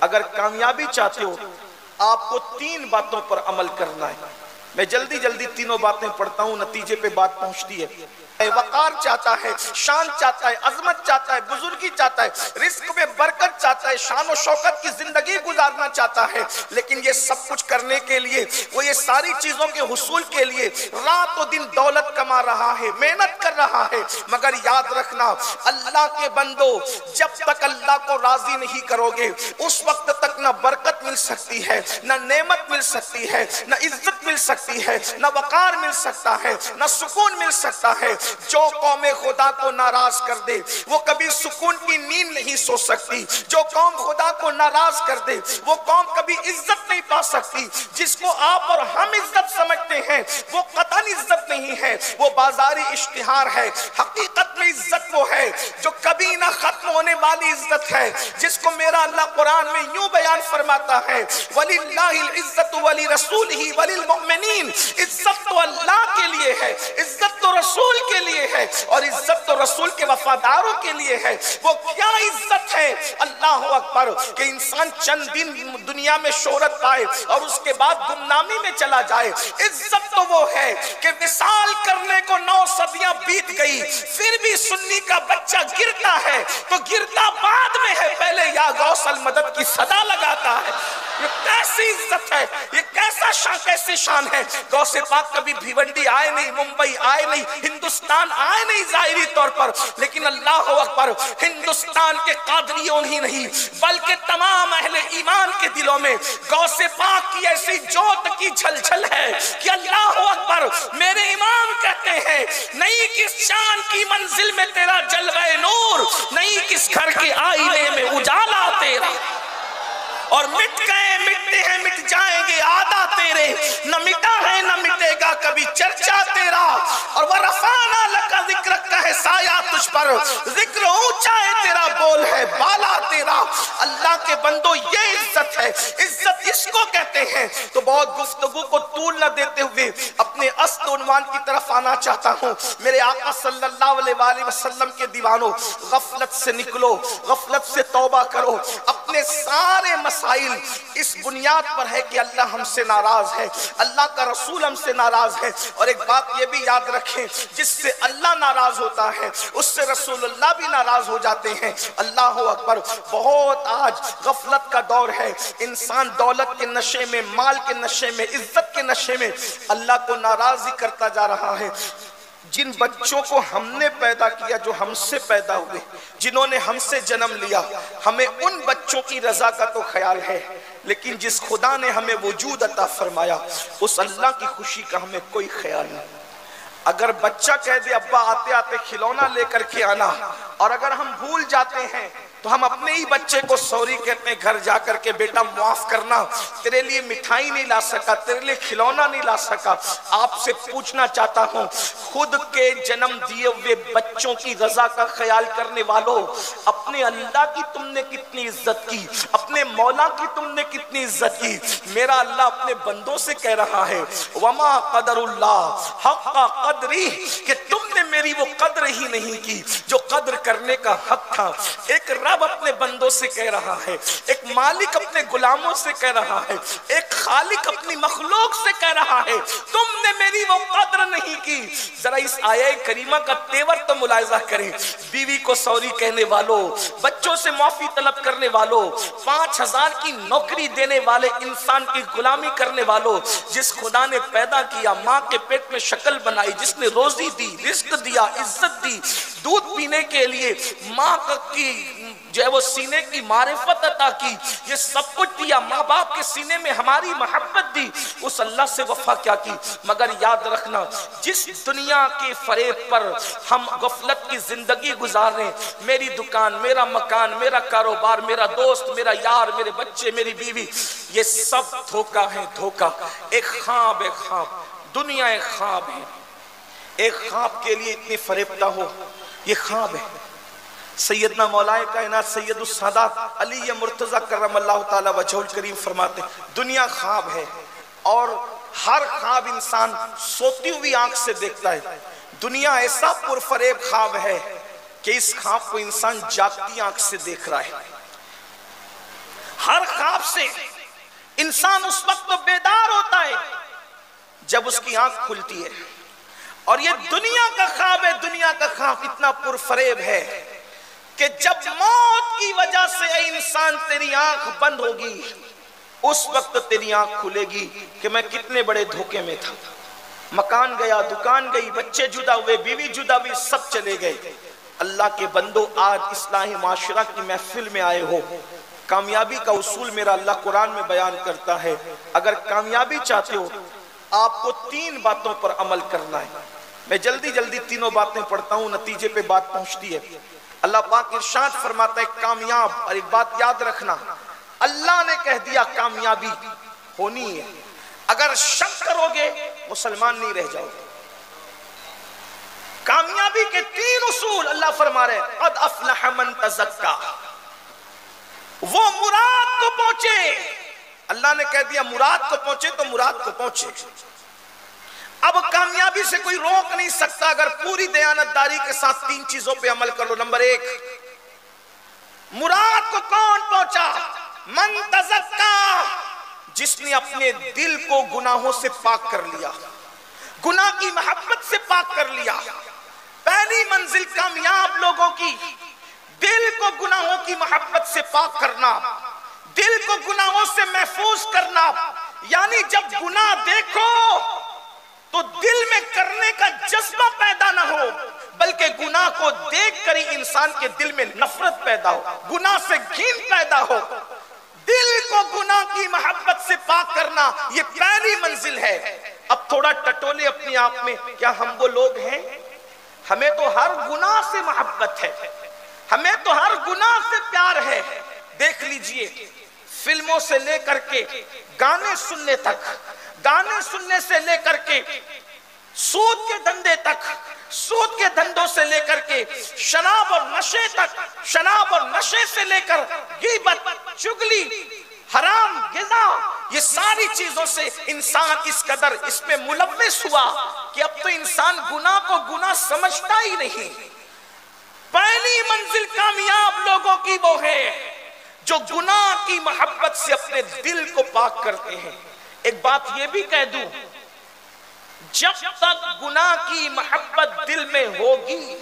اگر کامیابی چاہتے ہو آپ کو 3 باتوں پر عمل کرنا ہے. میں جلدی جلدی تینوں باتیں پڑھتا ہوں، نتیجے پہ بات پہنچتی ہے. وقار چاہتا ہے، شان چاہتا ہے، عظمت چاہتا ہے، بزرگی چاہتا ہے، رزق میں برکت چاہتا ہے، شان و شوکت کی زندگی گزارنا چاہتا ہے. لیکن یہ سب کچھ کرنے کے لیے، وہ یہ ساری چیزوں کے حصول کے لیے رات و دن دولت کما رہا ہے، محنت کر رہا ہے. مگر یاد رکھنا اللہ کے بندو، جب تک اللہ کو راضی نہیں کرو گے اس وقت تک نہ برکت مل سکتی ہے، نہ نعمت مل سکتی ہے، نہ عزت مل سکتی ہے، نہ وقار مل سکتا ہے، نہ سکون مل سکتا ہے. جو قوم خدا کو ناراض کر دے وہ کبھی سکون کی نیند نہیں سو سکتی. جو قوم خدا کو ناراض کر دے وہ قوم کبھی عزت نہیں پا سکتی. جس کو آپ اور ہم عزت سمجھتے ہیں وہ قطعاً عزت نہیں ہے، وہ بازاری اشتہار ہے. حقیقت میں عزت وہ ہے جو کبھی نہ ختم ہونے والی عزت ہے، جس کو میرا اللہ قرآن میں یوں بیان فرماتا ہے وَلِلَّهِ الْعِزَّةُ وَلِرَسُولِهِ وَلِلْمُؤْمِنِينَ. عزت تو اللہ کے لیے ہے، عزت تو رسول کے لیے ہے، اور عزت تو رسول کے وفاداروں کے لیے ہے. وہ کیا عزت ہے؟ اللہ اکبر، کہ انسان چند دن دنیا میں شہرت پائے اور اس کے بعد گمنامی میں چلا جائے. عزت تو وہ ہے کہ وصال کرنے کو 9 صدیاں بیت گئی پھر بھی سنی کا بچہ گرتا ہے تو گرتا بعد میں ہے، پہلے یا غوث المدد کی صدا لگاتا ہے. یہ کیسی عزت ہے، یہ کیسی شان ہے. غوث پاک کبھی بھیونڈی آئے نہیں، ممبئی آئے نہیں، ہندوستان آئے نہیں ظاہری طور پر، لیکن اللہ اکبر ہندوستان کے قادریوں ہی نہیں بلکہ تمام اہل ایمان کے دلوں میں غوث پاک کی ایسی جوت کی جھلجھل ہے کہ اللہ اکبر. میرے امام کہتے ہیں نہیں کس شان کی منزل میں تیرا جلوہ نور، نہیں کس گھر کے آئینے میں اجالا تیرا. اور مٹ گئے مٹتے ہیں مٹ جائیں گے آدھا تیرے، نہ مٹا ہے نہ مٹے گا کبھی چرچا تیرا. اور وَرَفَعْنَا لَكَ ذِكْرَكَ کا ہے سایہ تجھ پر، ذکر اونچا ہے تیرا، بول ہے بالا تیرا. اللہ کے بندو یہ عزت ہے، عزت اس کو کہتے ہیں. تو بہت گفتگو کو طول نہ دیتے ہوئے اپنے اصل عنوان کی طرف آنا چاہتا ہوں. میرے آقا صلی اللہ علیہ وآلہ وسلم کے دیوانوں، غفلت سے نکلو، غفلت سے توبہ کرو. اپنے سارے مسائل اس بنیاد پر ہے کہ اللہ ہم سے ناراض ہے، اللہ کا رسول ہم سے ناراض ہے. اور ایک بات یہ بھی یاد رکھیں، جس سے اللہ ناراض ہوتا ہے اس سے رسول اللہ بھی ناراض ہو جاتے ہیں. اللہ اکبر. بہت آج غفلت کا دور ہے، انسان دولت کے نشے میں، مال کے نشے میں، عزت کے نشے میں اللہ کو ناراض ہی کرتا جا رہا ہے. جن بچوں کو ہم نے پیدا کیا، جو ہم سے پیدا ہوئے، جنہوں نے ہم سے جنم لیا، ہمیں ان بچوں کی رضا کا تو خیال ہے، لیکن جس خدا نے ہمیں وجود عطا فرمایا اس اللہ کی خوشی کا ہمیں کوئی خیال نہیں. اگر بچہ کہہ دے ابا آتے آتے کھلونا لے کر کے آنا، اور اگر ہم بھول جاتے ہیں تو ہم اپنے ہی بچے کو سوری کہتے ہیں گھر جا کر کے، بیٹا معاف کرنا، تیرے لیے مٹھائی نہیں لا سکا، تیرے لیے کھلونا نہیں لا سکا. آپ سے پوچھنا چاہتا ہوں، خود کے جنم دیے ہوئے بچوں کی رضا کا خیال کرنے والوں، اپنے اللہ کی تم نے کتنی عزت کی، اپنے مولا کی تم نے کتنی عزت کی. میرا اللہ اپنے بندوں سے کہہ رہا ہے وما قدر اللہ حق قدری، کہ تم نے میری وہ قدر ہی نہیں کی جو قدر کرنے کا حق تھا. ایک رب اپنے بندوں سے کہہ رہا ہے، ایک مالک اپنے غلاموں سے کہہ رہا ہے، ایک خالق اپنی مخلوق سے کہہ رہا ہے تم نے میری وہ قدر نہیں کی. ذرا اس آیہ کریمہ کا تیور تو ملاحظہ کریں. بیوی کو سوری کہنے والوں، بچوں سے معافی طلب کرنے والوں، 5000 کی نوکری دینے والے انسان کی غلامی کرنے والوں، جس خدا نے پیدا کیا، ماں کے پیٹ میں شکل بنائی، جس نے روزی دی، رزق دیا، عزت دی، دودھ پینے کے لیے ماں کی جو ہے وہ سینے کی معرفت عطا کی، یہ سب کچھ دیا، ماں باپ کے سینے میں ہماری محبت دی، اس اللہ سے وفا کیا کی. مگر یاد رکھنا جس دنیا کے فریب پر ہم غفلت کی زندگی گزار رہے ہیں، میری دکان، میرا مکان، میرا کاروبار، میرا دوست، میرا یار، میرے بچے، میری بیوی، یہ سب دھوکہ ہے، دھوکہ. ایک خواب، ایک خواب، دنیا ایک خواب ہے. ایک خواب کے لیے اتنی فریبتا ہو، یہ خواب ہے. سیدنا مولا کائنات سید السادات علی مرتضی کرم اللہ تعالی وجہہ الکریم فرماتے ہیں دنیا خواب ہے، اور ہر خواب انسان سوتی ہوئی آنکھ سے دیکھتا ہے. دنیا ایسا پرفریب خواب ہے کہ اس خواب کو انسان جاگتی آنکھ سے دیکھ رہا ہے. ہر خواب سے انسان اس وقت بیدار ہوتا ہے جب اس کی آنکھ کھلتی ہے، اور یہ دنیا کا خواب ہے، دنیا کا خواب اتنا پرفریب ہے کہ جب موت کی وجہ سے اے انسان تیری آنکھ بند ہوگی، اس وقت تیری آنکھ کھلے گی کہ میں کتنے بڑے دھوکے میں تھا، مکان گیا، دکان گئی، بچے جدا ہوئے، بیوی جدا ہوئی، سب چلے گئے۔ اللہ کے بندو، آج اصلاح معاشرہ کی محفل میں آئے ہو، کامیابی کا اصول میرا اللہ قرآن میں بیان کرتا ہے، اگر کامیابی چاہتے ہو آپ کو 3 باتوں پر عمل کرنا ہے۔ میں جلدی جلدی تینوں باتیں پڑھتا ہوں، نتیجے پہ بات پہنچتی ہے۔ اللہ پاک ارشاد فرماتا ہے کامیاب، اور ایک بات یاد رکھنا، اللہ نے کہہ دیا کامیابی ہونی ہے، اگر شک کرو گے مسلمان نہیں رہ جاؤ گے۔ کامیابی کے 3 اصول اللہ فرما رہے ہیں، قد افلح من تزکا، وہ مراد کو پہنچے۔ اللہ نے کہہ دیا مراد کو پہنچے تو مراد کو پہنچے۔ اب کامیابی سے کوئی روک نہیں سکتا اگر پوری دیانتداری کے ساتھ 3 چیزوں پہ عمل کر لو۔ نمبر 1، مراد کو کون پہنچا؟ من تزکا، جس نے اپنے دل کو گناہوں سے پاک کر لیا، گناہ کی محبت سے پاک کر لیا۔ پہلی منزل کامیاب لوگوں کی، دل کو گناہوں کی محبت سے پاک کرنا، دل کو گناہوں سے محفوظ کرنا، یعنی جب گناہ دیکھو تو دل میں کرنے کا جذبہ پیدا نہ ہو، بلکہ گناہ کو دیکھ کر ہی انسان کے دل میں نفرت پیدا ہو، گناہ سے گھن پیدا ہو۔ دل کو گناہ کی محبت سے پاک کرنا، یہ پہلی منزل ہے۔ اب تھوڑا ٹٹولے اپنی آپ میں، کیا ہم وہ لوگ ہیں؟ ہمیں تو ہر گناہ سے محبت ہے، ہمیں تو ہر گناہ سے پیار ہے۔ دیکھ لیجئے، فلموں سے لے کر کے گانے سننے تک، گانے سننے سے لے کر کے سود کے دھندے تک، سود کے دھندوں سے لے کر کے شراب اور نشے تک، شراب اور نشے سے لے کر غیبت، چغلی، حرام غذا، یہ ساری چیزوں سے انسان اس قدر اس میں ملوث ہوا کہ اب تو انسان گناہ کو گناہ سمجھتا ہی نہیں۔ پہلی منزل کامیاب لوگوں کی وہ ہے جو گناہ کی محبت سے اپنے دل کو پاک کرتے ہیں۔ ایک بات یہ بھی کہہ دوں، جب تک گناہ کی محبت دل میں ہوگی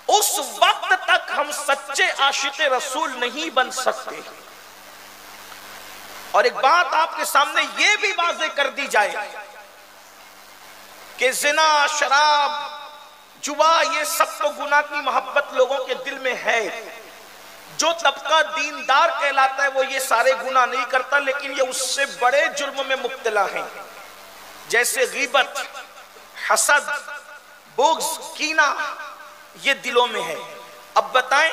اس وقت تک ہم سچے عاشق رسول نہیں بن سکتے۔ اور ایک بات آپ کے سامنے یہ بھی واضح کر دی جائے کہ زنا، شراب، جوا، یہ سب تو گناہ کی محبت لوگوں کے دل میں ہے۔ جو طبقہ دیندار کہلاتا ہے وہ یہ سارے گناہ نہیں کرتا، لیکن یہ اس سے بڑے جرم میں مبتلا ہیں، جیسے غیبت، حسد، بغض، کینہ، یہ دلوں میں ہے۔ اب بتائیں،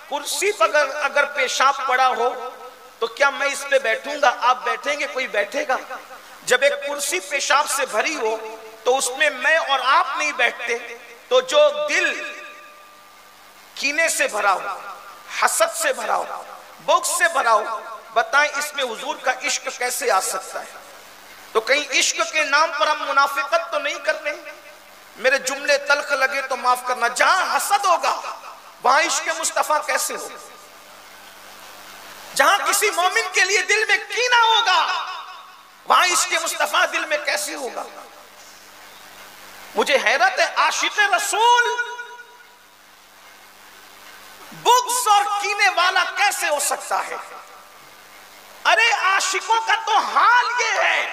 کرسی پر اگر پیشاب پڑا ہو تو کیا میں اس پہ بیٹھوں گا؟ آپ بیٹھیں گے؟ کوئی بیٹھے گا؟ جب ایک کرسی پیشاب سے بھری ہو تو اس میں میں اور آپ نہیں بیٹھتے، تو جو دل کینے سے بھرا ہو، حسد سے بھرا ہو، بغض سے بھرا ہو، بتائیں اس میں حضور کا عشق کیسے آ سکتا ہے؟ تو کہیں عشق کے نام پر ہم منافقت تو نہیں کر رہے؟ میرے جملے تلخ لگے تو معاف کرنا، جہاں حسد ہوگا وہاں عشق مصطفیٰ کیسے ہوگا؟ جہاں کسی مومن کے لیے دل میں کینہ ہوگا وہاں عشق مصطفیٰ دل میں کیسے ہوگا؟ مجھے حیرت ہے، عاشق رسول بغض اور کینے والا کیسے ہو سکتا ہے؟ ارے عاشقوں کا تو حال یہ ہے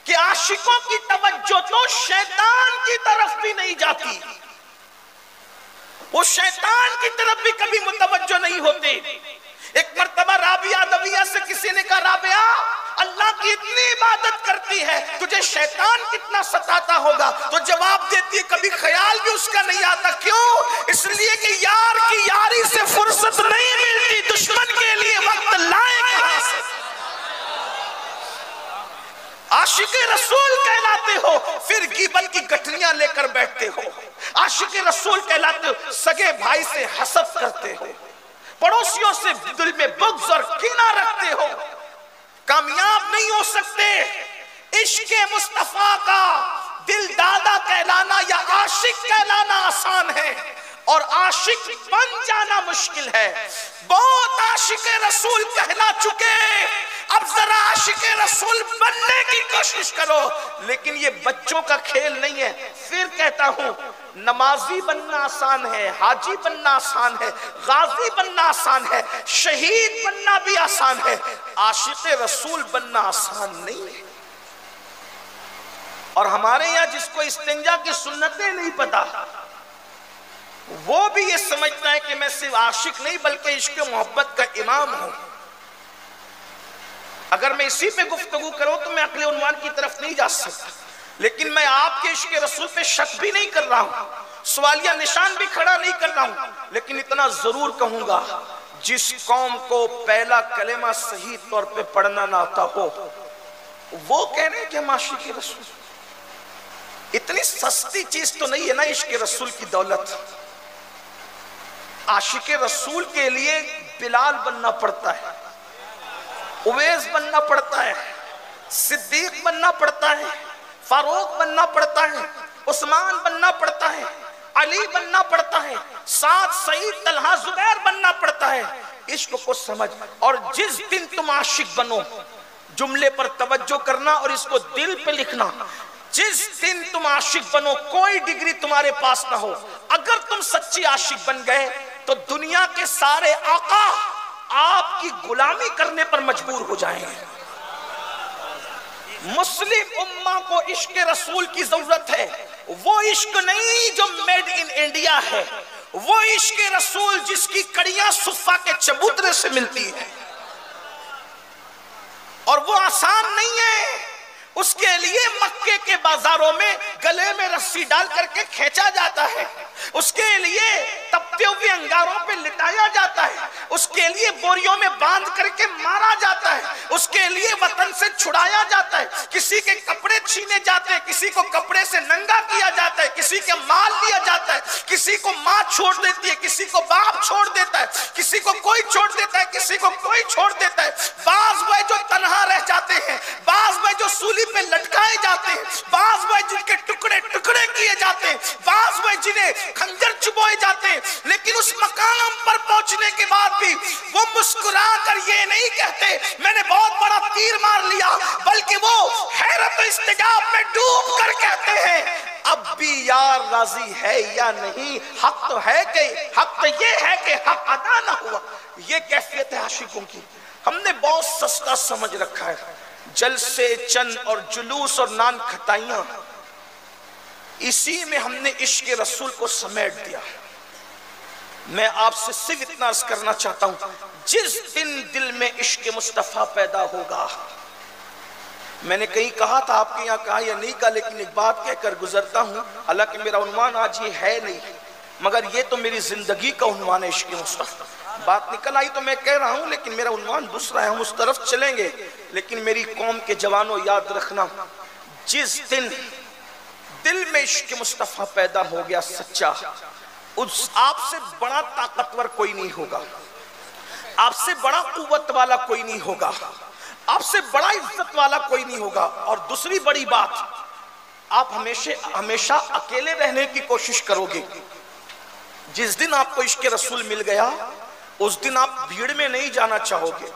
کہ عاشقوں کی توجہ تو شیطان کی طرف بھی نہیں جاتی، وہ شیطان کی طرف بھی کبھی متوجہ نہیں ہوتے۔ ایک مرتبہ رابعہ ادویہ سے کسی نے کہا، رابعہ اللہ کی اتنی عبادت کرتی ہے، تجھے شیطان کتنا ستاتا ہوگا؟ تو جواب دیتی ہے، کبھی خیال بھی اس کا نہیں آتا۔ کیوں؟ اس لیے کہ یار کی یاری سے فرصت نہیں ملتی، دشمن کے لیے وقت لائے کہاں سے؟ عاشق رسول کہلاتے ہو پھر غیبت کی گٹھلیاں لے کر بیٹھتے ہو، عاشق رسول کہلاتے ہو سگے بھائی سے حسد کرتے ہو، پڑوسیوں سے دل میں بغض اور کینہ رکھتے ہو، کامیاب نہیں ہو سکتے۔ عشق مصطفیٰ کا دل دادا کہلانا یا عاشق کہلانا آسان ہے، اور عاشق بن جانا مشکل ہے. بہت عاشق رسول کہلا چکے، اب ذرا عاشق رسول بننے کی کوشش کرو. لیکن یہ بچوں کا کھیل نہیں ہے. پھر کہتا ہوں، نمازی بننا آسان ہے، حاجی بننا آسان ہے، غازی بننا آسان ہے، شہید بننا بھی آسان ہے، عاشق رسول بننا آسان نہیں ہے. اور ہمارے یہاں جس کو استنجا کی سنتیں نہیں پتا، وہ بھی یہ سمجھتا ہے کہ میں صرف عاشق نہیں بلکہ عشق محبت کا امام ہوں. اگر میں اسی پہ گفتگو کروں تو میں اگلے عنوان کی طرف نہیں جا سکتا. لیکن میں آپ کے عشق رسول پہ شک بھی نہیں کر رہا ہوں، سوالیہ نشان بھی کھڑا نہیں کر رہا ہوں. لیکن اتنا ضرور کہوں گا، جس قوم کو پہلا کلمہ صحیح طور پہ پڑھنا نہ آتا ہو، وہ کہہ رہے ہیں کہ ہم عاشق رسول. اتنی سستی چیز تو نہیں ہے نا عشق رسول کی دولت. عاشق رسول کے لیے بلال بننا پڑتا ہے، اویس بننا پڑتا ہے، صدیق بننا پڑتا ہے، فاروق بننا پڑتا ہے، عثمان بننا پڑتا ہے، علی بننا پڑتا ہے، سعد، سعید، طلحہ، زبیر بننا پڑتا ہے. عشق کو سمجھ. اور جس دن تم عاشق بنو، جملے پر توجہ کرنا اور اس کو دل پہ لکھنا، جس دن تم عاشق بنو، کوئی ڈگری تمہارے پاس نہ ہو، اگر تم سچی عاشق بن گئے تو دنیا کے سارے آقا آپ کی غلامی کرنے پر مجبور ہو جائیں گے. مسلم امہ کو عشق رسول کی ضرورت ہے. وہ عشق نہیں جو میڈ ان انڈیا ہے، وہ عشق رسول جس کی کڑیاں صفا کے چبوترے سے ملتی ہے. اور وہ آسان نہیں ہے. اس کے لیے مکے کے بازاروں میں گلے میں رسی ڈال کر کے کھینچا جاتا ہے، اس کے لیے تپتے ہوئے انگاروں پہ لٹایا جاتا ہے، اس کے لیے بوریوں میں باندھ کر کے مارا جاتا ہے، اس کے لیے وطن سے چھڑایا جاتا ہے. کسی کے کپڑے چھینے جاتے ہیں، کسی کو کپڑے سے ننگا کیا جاتا ہے، کسی کے مال لیا جاتا ہے، کسی کو ماں چھوڑ دیتی ہے، کسی کو باپ چھوڑ دیتا ہے، کسی کو کوئی چھوڑ دیتا ہے، کسی کو کوئی چھوڑ دیتا ہے. بعض وہ جو تنہا رہ جاتے ہیں، بعض وہ جو سولی پہ لٹکائے جاتے ہیں، بعض وہ جن کے ٹکڑے ٹکڑے کیے جاتے ہیں، بعض وہ جنہیں خنجر چبوئے جاتے ہیں. لیکن اس مقام پر پہنچنے کے بعد بھی وہ مسکرا کر یہ نہیں کہتے میں نے بہت بڑا تیر مار لیا، بلکہ وہ حیرت و استجاب میں ڈوب کر کہتے ہیں اب بھی یار راضی ہے یا نہیں. حق تو ہے کہ حق تو یہ ہے کہ حق ادا نہ ہوا. یہ کیفیت ہے عاشقوں کی. ہم نے بہت سستا سمجھ رکھا ہے. جلسے چند اور جلوس اور نان کھٹائیاں، اسی میں ہم نے عشق رسول کو سمیٹ دیا. میں آپ سے صرف اتنا عرض کرنا چاہتا ہوں، جس دن دل میں عشق مصطفیٰ پیدا ہوگا، میں نے کہیں کہا تھا، آپ کے یہاں کہا یا نہیں کہا، لیکن ایک بات کہہ کر گزرتا ہوں. حالانکہ میرا عنوان آج یہ ہے نہیں، مگر یہ تو میری زندگی کا عنوان ہے عشق مصطفیٰ. بات نکل آئی تو میں کہہ رہا ہوں، لیکن میرا عنوان دوسرا ہے، ہم اس طرف چلیں گے. لیکن میری قوم کے جوانوں یاد رکھنا، جس دن دل میں عشق مصطفیٰ پیدا ہو گیا سچا، اس آپ سے بڑا طاقتور کوئی نہیں ہوگا، آپ سے بڑا قوت والا کوئی نہیں ہوگا، آپ سے بڑا عزت والا کوئی نہیں ہوگا. اور دوسری بڑی بات، آپ ہمیشہ اکیلے رہنے کی کوشش کرو گے. جس دن آپ کو عشق رسول مل گیا، اس دن آپ بھیڑ میں نہیں جانا چاہو گے،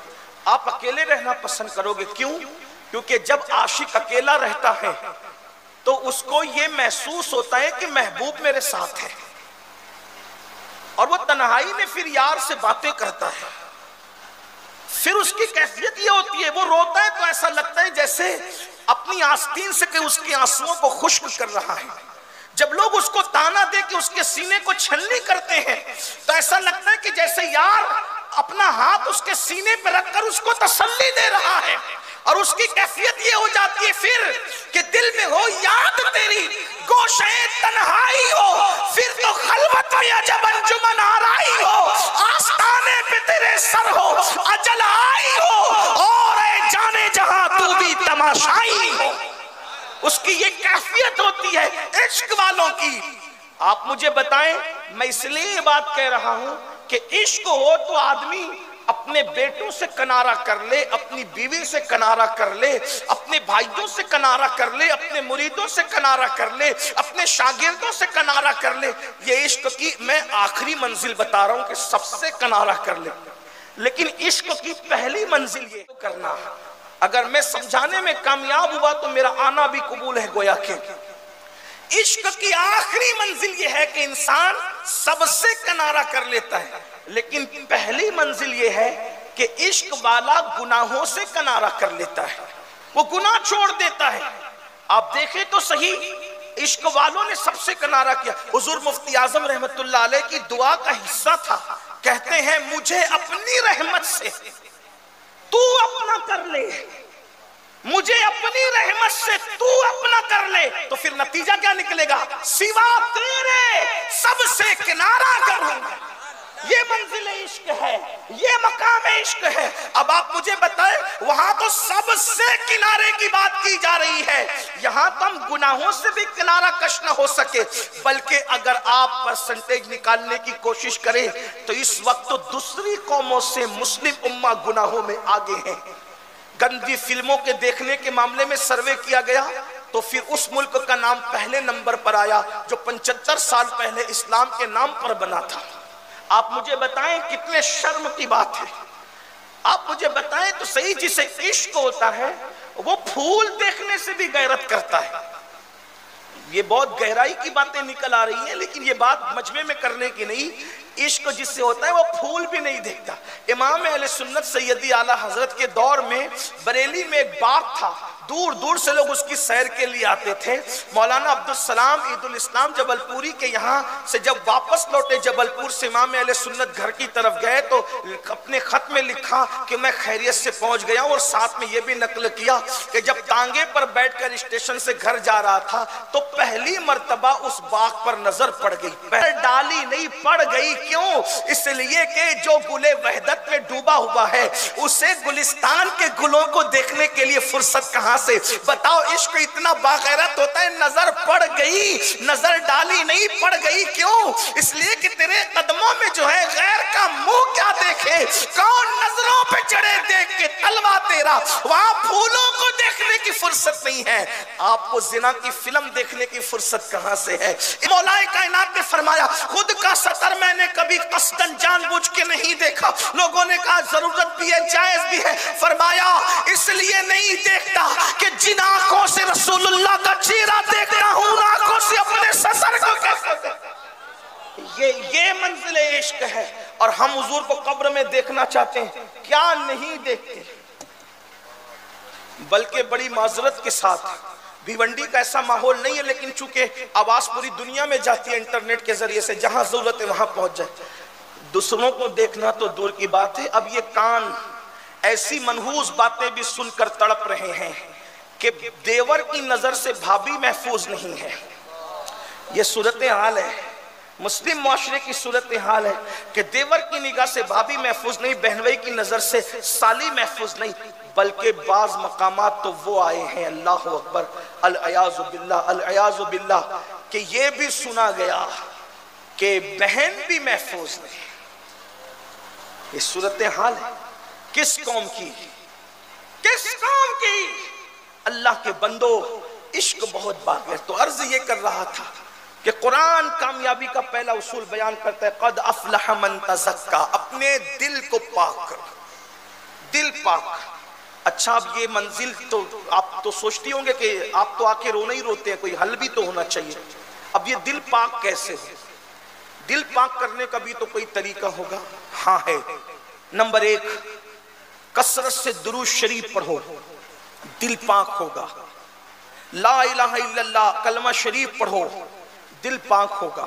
آپ اکیلے رہنا پسند کرو گے. کیوں؟ کیونکہ جب عاشق اکیلا رہتا ہے تو اس کو یہ محسوس ہوتا ہے کہ محبوب میرے ساتھ ہے، اور وہ تنہائی میں پھر یار سے باتیں کرتا ہے. پھر اس کی کیفیت یہ ہوتی ہے، وہ روتا ہے تو ایسا لگتا ہے جیسے اپنی آستین سے کہ اس کے آنسوؤں کو خشک کر رہا ہے. جب لوگ اس کو تانا دے کہ اس کے سینے کو چھلنی کرتے ہیں تو ایسا لگتا ہے کہ جیسے یار اپنا ہاتھ اس کے سینے پہ رکھ کر اس کو تسلی دے رہا ہے. اور اس کی کیفیت یہ ہو جاتی ہے پھر کہ دل میں ہو یاد تیری، گوشے تنہائی ہو، پھر تو خلوت میں عجب انجمن آرائی ہو، آستانے پہ تیرے سر ہو، اجل آئی ہو، اور اے جانے جہاں تو بھی تماشائی ہو. اس کی یہ کیفیت ہوتی ہے عشق والوں کی. آپ مجھے بتائیں، میں اس لیے یہ بات کہہ رہا ہوں کہ عشق ہو تو آدمی اپنے بیٹوں سے کنارہ کر لے، اپنی بیوی سے کنارہ کر لے، اپنے بھائیوں سے کنارہ کر لے، اپنے مریدوں سے کنارہ کر لے، اپنے شاگردوں سے کنارہ کر لے، یہ عشق کی میں آخری منزل بتا رہا ہوں کہ سب سے کنارہ کر لے، لیکن عشق کی پہلی منزل یہ کرنا ہے۔ اگر میں سمجھانے میں کامیاب ہوا تو میرا آنا بھی قبول ہے، گویا کہ عشق کی آخری منزل یہ ہے کہ انسان سب سے کنارہ کر لیتا ہے، لیکن پہلی منزل یہ ہے کہ عشق والا گناہوں سے کنارہ کر لیتا ہے، وہ گناہ چھوڑ دیتا ہے۔ آپ دیکھیں تو صحیح، عشق والوں نے سب سے کنارہ کیا۔ حضور مفتی اعظم رحمت اللہ علیہ کی دعا کا حصہ تھا، کہتے ہیں مجھے اپنی رحمت سے تو اپنا کر لے، مجھے اپنی رحمت سے تو اپنا کر لے، تو پھر نتیجہ کیا نکلے گا؟ سوا تیرے سب سے کنارہ کروں گا۔ یہ منزل عشق ہے، یہ مقام عشق ہے۔ اب آپ مجھے بتائیں، وہاں تو سب سے کنارے کی بات کی جا رہی ہے، یہاں تو ہم گناہوں سے بھی کنارہ کش نہ ہو سکے، بلکہ اگر آپ پرسنٹیج نکالنے کی کوشش کریں تو اس وقت تو دوسری قوموں سے مسلم امہ گناہوں میں آگے ہیں۔ گندی فلموں کے دیکھنے کے معاملے میں سروے کیا گیا تو پھر اس ملک کا نام پہلے نمبر پر آیا جو 75 سال پہلے اسلام کے نام پر بنا تھا۔ آپ مجھے بتائیں کتنے شرم کی بات ہے، آپ مجھے بتائیں تو صحیح، جسے عشق ہوتا ہے وہ پھول دیکھنے سے بھی غیرت کرتا ہے۔ یہ بہت گہرائی کی باتیں نکل آ رہی ہیں، لیکن یہ بات مجمع میں کرنے کی نہیں۔ عشق جس سے ہوتا ہے وہ پھول بھی نہیں دیکھتا۔ امام اہل سنت سیدی اعلیٰ حضرت کے دور میں بریلی میں ایک باغ تھا، دور دور سے لوگ اس کی سیر کے لیے آتے تھے۔ مولانا عبدالسلام عید الاسلام جبل پوری کے یہاں سے جب واپس لوٹے جبل پور سے، امام اہل سنت گھر کی طرف گئے تو اپنے خط میں لکھا کہ میں خیریت سے پہنچ گیا، اور ساتھ میں یہ بھی نقل کیا کہ جب تانگے پر بیٹھ کر اسٹیشن سے گھر جا رہا تھا تو پہلی مرتبہ اس باغ پر نظر پڑ گئی، ڈالی نہیں پڑ گئی۔ کیوں؟ اس لیے کہ جو گلے وحدت میں ڈوبا ہوا ہے اسے گلستان کے گلوں کو دیکھنے کے لیے فرصت کہاں سے؟ بتاؤ، عشق اتنا باغیرت ہوتا ہے، نظر پڑ گئی، نظر ڈالی نہیں پڑ گئی۔ کیوں؟ اس لیے کہ تیرے قدموں میں جو ہے غیر کا منہ کیا دیکھے، کون نظروں پہ چڑھے دیکھ کے تلوا تیرا، وہاں پھولوں کو دیکھنے کی فرصت نہیں ہے، آپ کو زنا کی فلم دیکھنے کی فرصت کہاں سے ہے؟ مولا کائنات نے فرمایا خود کا سطر میں نے کبھی قصدن جان بوجھ کے نہیں دیکھا۔ لوگوں نے کہا ضرورت بھی ہے، جائز بھی ہے، فرمایا اس لیے نہیں دیکھتا کہ جن آنکھوں سے رسول اللہ کا چہرہ دیکھتا ہوں آنکھوں سے اپنے سطر کو کیسے دیکھتا۔ یہ منزل عشق ہے، اور ہم حضور کو قبر میں دیکھنا چاہتے ہیں، کیا نہیں دیکھتے؟ بلکہ بڑی معذرت کے ساتھ بھیونڈی کا ایسا ماحول نہیں ہے، لیکن چونکہ آواز پوری دنیا میں جاتی ہے انٹرنیٹ کے ذریعے سے، جہاں ضرورت ہے وہاں پہنچ جائے۔ دوسروں کو دیکھنا تو دور کی بات ہے، اب یہ کان ایسی منحوس باتیں بھی سن کر تڑپ رہے ہیں کہ دیور کی نظر سے بھابی محفوظ نہیں ہے۔ یہ صورتحال ہے، مسلم معاشرے کی صورتحال ہے کہ دیور کی نگاہ سے بھابی محفوظ نہیں، بہنوئی کی نظر سے سالی محفوظ نہیں، بلکہ بعض مقامات تو وہ آئے ہیں، اللہ اکبر، العیاذ باللہ، العیاذ باللہ، کہ یہ بھی سنا گیا کہ بہن بھی محفوظ نہیں۔ یہ صورتحال ہے کس قوم کی؟ کس قوم کی؟ اللہ کے بندو، عشق بہت باقی۔ تو عرض یہ کر رہا تھا کہ قرآن کامیابی کا پہلا اصول بیان کرتا ہے، قد افلح من تزکا، اپنے دل کو پاک کرو، دل پاک۔ اچھا، اب یہ منزل تو آپ تو سوچتی ہوں گے کہ آپ تو آ کے رونا ہی روتے ہیں، کوئی حل بھی تو ہونا چاہیے۔ اب یہ دل پاک کیسے ہو؟ دل پاک کرنے کا بھی تو کوئی طریقہ ہوگا۔ ہاں ہے، نمبر 1، کثرت سے درود شریف پڑھو، دل پاک ہوگا۔ لا الہ الا اللہ کلمہ شریف پڑھو، دل پاک ہوگا۔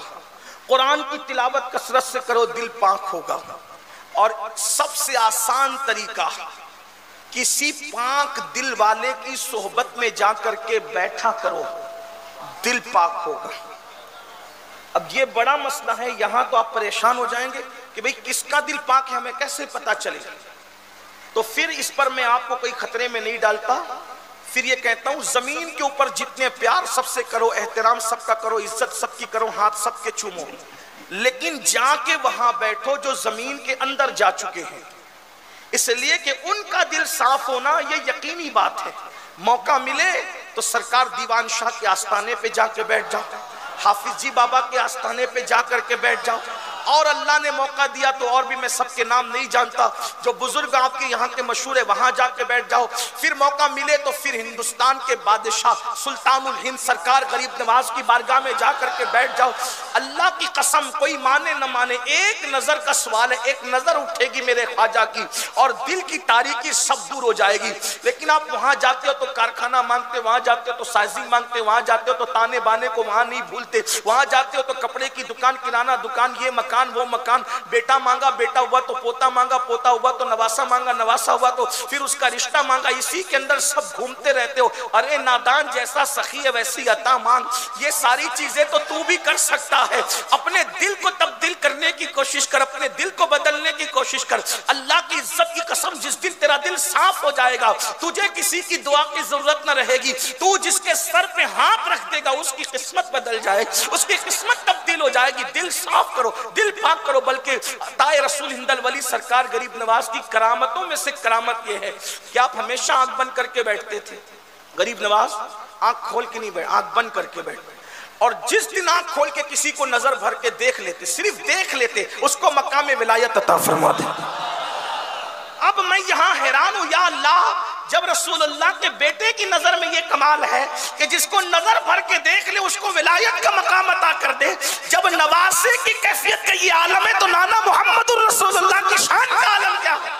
قرآن کی تلاوت کثرت سے کرو، دل پاک ہوگا۔ اور سب سے آسان طریقہ، کسی پاک دل والے کی صحبت میں جا کر کے بیٹھا کرو، دل پاک ہوگا۔ اب یہ بڑا مسئلہ ہے، یہاں تو آپ پریشان ہو جائیں گے کہ بھئی کس کا دل پاک ہے، ہمیں کیسے پتا چلے؟ تو پھر اس پر میں آپ کو کوئی خطرے میں نہیں ڈالتا، پھر یہ کہتا ہوں زمین کے اوپر جتنے پیار سب سے کرو، احترام سب کا کرو، عزت سب کی کرو، ہاتھ سب کے چومو، لیکن جا کے وہاں بیٹھو جو زمین کے اندر جا چکے ہیں، اس لیے کہ ان کا دل صاف ہونا یہ یقینی بات ہے. موقع ملے تو سرکار دیوان شاہ کے آستانے پہ جا کے بیٹھ جاؤ, حافظ جی بابا کے آستانے پہ جا کر کے بیٹھ جاؤ, اور اللہ نے موقع دیا تو اور بھی میں سب کے نام نہیں جانتا, جو بزرگ آپ کے یہاں کے مشہور ہے وہاں جا کے بیٹھ جاؤ. پھر موقع ملے تو پھر ہندوستان کے بادشاہ سلطان الہند سرکار غریب نواز کی بارگاہ میں جا کر کے بیٹھ جاؤ. اللہ کی قسم کوئی مانے نہ مانے, ایک نظر کا سوال ہے, ایک نظر اٹھے گی میرے خواجہ کی اور دل کی تاریکی سب دور ہو جائے گی. لیکن آپ وہاں جاتے ہو تو کارخانہ مانگتے, وہاں جاتے ہو تو سائزنگ مانگتے, وہاں جاتے ہو تو تانے بانے کو وہاں نہیں بھولتے, وہاں جاتے ہو تو کپڑے کی دکان, کرانہ دکان, یہ مکان وہ مکان, بیٹا مانگا بیٹا ہوا تو پوتا مانگا, پوتا ہوا تو نواسا مانگا, نواسا ہوا تو پھر اس کا رشتہ مانگا. اسی کے اندر سب گھومتے رہتے ہو. ارے نادان جیسا سخی ہے ویسی عطا مانگ. یہ ساری چیزیں تو بھی کر سکتا ہے. اپنے دل کو تبدیل کرنے کی کوشش کر, اپنے دل کو بدلنے کی کوشش کر. اللہ کی عزت کی قسم جس دن تیرا دل صاف ہو جائے گا, تجھے کسی کی دعا کی ضرورت نہ رہے گی. تو جس کے سر پہ ہاتھ رکھ دے گا اس کی قسمت بدل جائے, اس کی قسمت تبدیل ہو جائے گی. دل صاف کرو, دل پاک کرو. بلکہ عطائے رسول ہند الولی سرکار غریب نواز کی کرامتوں میں سے کرامت یہ ہے کہ آپ ہمیشہ آنکھ بند کر کے بیٹھتے تھے. غریب نواز آنکھ کھول کے نہیں بیٹھ, آنکھ بند کر کے بیٹھتے, اور جس دن آنکھ کھول کے کسی کو نظر بھر کے دیکھ لیتے, صرف دیکھ لیتے, اس کو مقام ولایت عطا فرما دیتے. اب میں یہاں حیران ہوں, یا اللہ, جب رسول اللہ کے بیٹے کی نظر میں یہ کمال ہے کہ جس کو نظر بھر کے دیکھ لے اس کو ولایت کا مقام عطا کر دے, جب نواسے کی کیفیت کا یہ عالم ہے تو نانا محمد الرسول اللہ کی شان کا عالم کیا ہے؟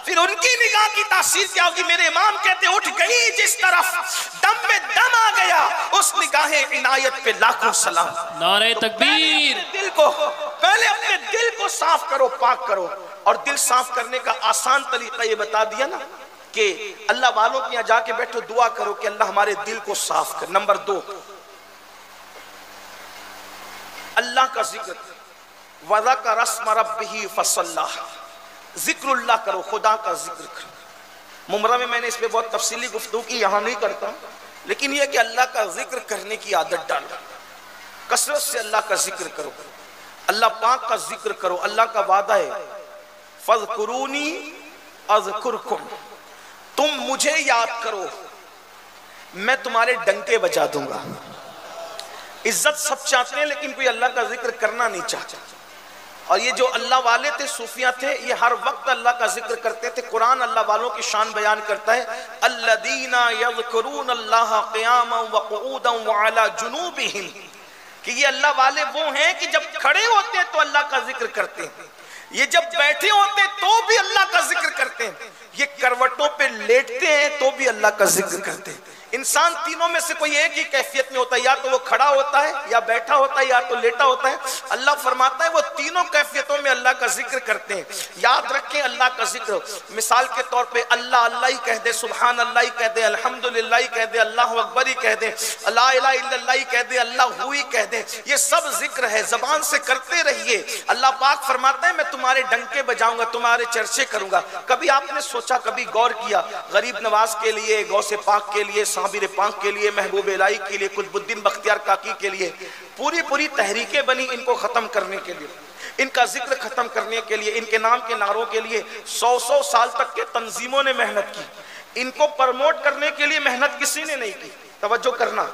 پھر ان کی نگاہ کی تاثیر کیا ہوگی؟ میرے امام کہتے اٹھ گئی جس طرف دم میں دم آ گیا, اس نگاہ عنایت پہ لاکھوں سلام. نعرہ تکبیر. پہلے اپنے دل کو صاف کرو, پاک کرو. اور دل صاف کرنے کا آسان طریقہ یہ بتا دیا نا کہ اللہ والوں کے یہاں جا کے بیٹھو, دعا کرو کہ اللہ ہمارے دل کو صاف کر. نمبر 2, اللہ کا ذکر. وَذَكَرَ اسْمَ رَبِّهِ فَصَلَّى, ذکر اللہ کرو, خدا کا ذکر کرو. ممرہ میں نے اس پہ بہت تفصیلی گفتگو کی, یہاں نہیں کرتا, لیکن یہ کہ اللہ کا ذکر کرنے کی عادت ڈالو. کثرت سے اللہ کا ذکر کرو, اللہ پاک کا ذکر کرو. اللہ کا وعدہ ہے فَاذْكُرُونِي أَذْكُرْكُمْ, تم مجھے یاد کرو میں تمہارے ڈنکے بجا دوں گا. عزت سب چاہتے ہیں لیکن کوئی اللہ کا ذکر کرنا نہیں چاہتا. اور یہ جو اللہ والے تھے, صوفیاء تھے, یہ ہر وقت اللہ کا ذکر کرتے تھے. قرآن اللہ والوں کی شان بیان کرتا ہے, الَّذِينَ يَذْكُرُونَ اللَّهَ قِيَامًا وَقُعُودًا وَعَلَى جُنُوبِهِمْ, کہ یہ اللہ والے وہ ہیں کہ جب کھڑے ہوتے ہیں تو اللہ کا ذکر کرتے ہیں, یہ جب بیٹھے ہوتے ہیں تو بھی اللہ کا ذکر کرتے ہیں, یہ کروٹوں پہ لیٹتے ہیں تو بھی اللہ کا ذکر کرتے ہیں. انسان تینوں میں سے کوئی ایک ہی کیفیت میں ہوتا ہے, یا تو وہ کھڑا ہوتا ہے, یا بیٹھا ہوتا ہے, یا تو لیٹا ہوتا ہے. اللہ فرماتا ہے وہ تینوں کیفیتوں میں اللہ کا ذکر کرتے ہیں. یاد رکھیں اللہ کا ذکر مثال کے طور پہ اللہ اللہ ہی کہہ دے, سبحان اللہ ہی کہہ دے, الحمدللہ ہی کہہ دے, اللہ اکبر ہی کہہ دے, لا الہ الا اللہ ہی کہہ دے, اللہ ہی کہہ دے. یہ سب ذکر ہے, زبان سے کرتے رہیے. اللہ پاک فرماتا ہے میں تمہارے ڈنکے بجاؤں گا, تمہارے چرچے کروں گا. کبھی آپ نے سوچا, کبھی غور کیا, غریب نواز کے لیے, غوث پاک کے لیے, صابر پاک کے لیے, محبوب الہی کے لیے, قطب الدین بختیار کاکی کے لیے پوری تحریکیں بنی ان کو ختم کرنے کے لیے, ان کا ذکر ختم کرنے کے لیے, ان کے نام کے نعروں کے لیے 100 سال تک کے تنظیموں نے محنت کی. ان کو پرموٹ کرنے کے لیے محنت کسی نے نہیں کی. توجہ کرنا,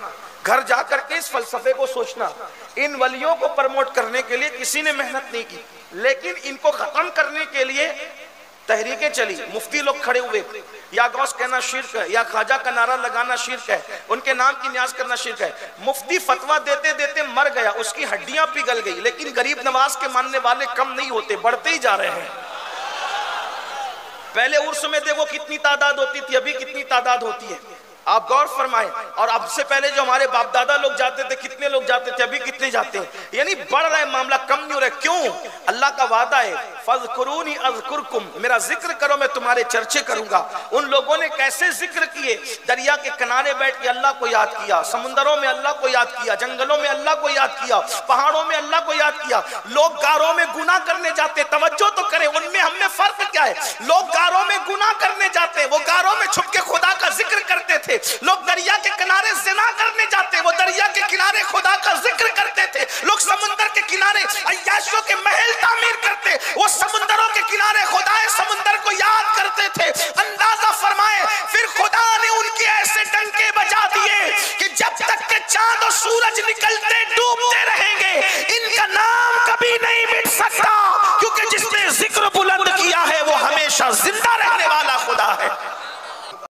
گھر جا کر کے اس فلسفے کو سوچنا, ان ولیوں کو پرموٹ کرنے کے لیے کسی نے محنت نہیں کی, لیکن ان کو ختم کرنے کے لیے تحریکیں چلی. مفتی لوگ کھڑے ہوئے, یا غوث کہنا شرک ہے, یا خواجہ کا نعرہ لگانا شرک ہے, ان کے نام کی نیاز کرنا شرک ہے. مفتی فتویٰ دیتے دیتے مر گیا, اس کی ہڈیاں پگھل گئی, لیکن غریب نواز کے ماننے والے کم نہیں ہوتے, بڑھتے ہی جا رہے ہیں. پہلے عرس میں دیکھو کتنی تعداد ہوتی تھی, ابھی کتنی تعداد ہوتی ہے, آپ غور فرمائیں. اور اب سے پہلے جو ہمارے باپ دادا لوگ جاتے تھے کتنے لوگ جاتے تھے, ابھی کتنے جاتے ہیں. یعنی بڑھ رہا ہے معاملہ, کم نہیں ہو رہا ہے. کیوں؟ اللہ کا وعدہ ہے فَاذْكُرُونِي أَذْكُرْكُمْ, میرا ذکر کرو میں تمہارے چرچے کروں گا. ان لوگوں نے کیسے ذکر کیے؟ دریا کے کنارے بیٹھ کے اللہ کو یاد کیا, سمندروں میں اللہ کو یاد کیا, جنگلوں میں اللہ کو یاد کیا, پہاڑوں میں اللہ کو یاد کیا. لوگ گاروں میں گناہ کرنے جاتے, توجہ تو کریں, ان میں ہم میں فرق کیا ہے. لوگ گاروں میں گناہ کرنے